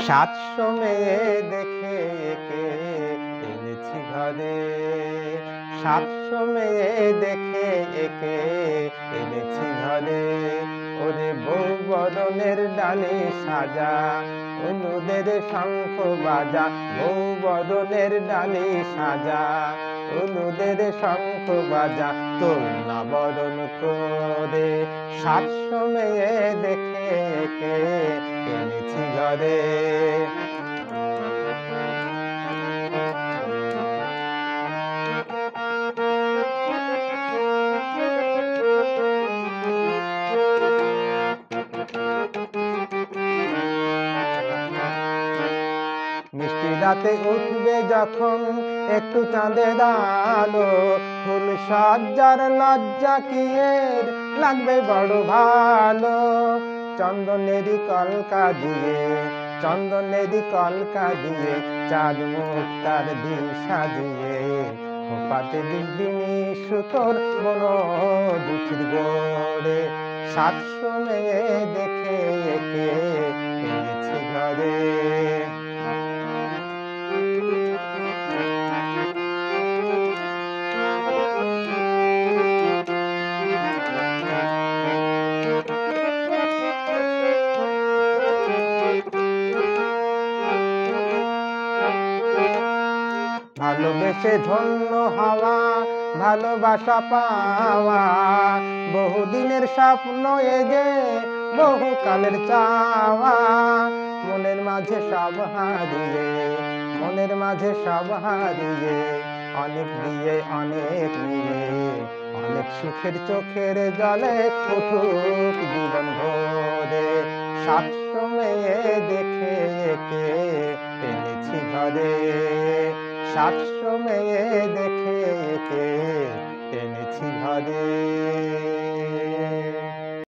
700 মেয়ে দেখে একে এনেছি ঘরে। 700 মেয়ে দেখে একে এনেছি ঘরে। ওরে বউ বরণের ডালে সাজা, হলুদের শঙ্খ বাজা। বউ বরণের ডালে সাজা, হলুদের শঙ্খ বাজা। তোর না বরণ করে 700 মেয়ে দেখে একে এনেছি ঘরে। মিষ্টি রাতে উঠবে যখন একটু চাঁদের আলো, ফুল সজ্জার লজ্জা কি এর লাগবে বড় ভালো। চন্দনেরই কলকা দিয়ে, চন্দনেরই কলকা দিয়ে, চাঁদ মুখ তার দিন সাজিয়ে। খোপাতে দিব্যিনী সুতোর বড় দুঃখীর গোড়ে। 700 মেয়ে দেখে একে এনেছি ঘরে। ভালোবেসে ধন্য হওয়া, ভালোবাসা পাওয়া, বহুদিনের স্বপ্ন এ যে বহুকালের চাওয়া। মনের মাঝে সব হারিয়ে, মনের মাঝে সব হারিয়ে, অনেক দিয়ে অনেক নিয়ে, অনেক সুখের চোখের জলে উঠুক জীবন ভরে। 700 মেয়ে দেখে একে এনেছি ঘরে। 700 মেয়ে দেখে একে এনেছি ঘরে।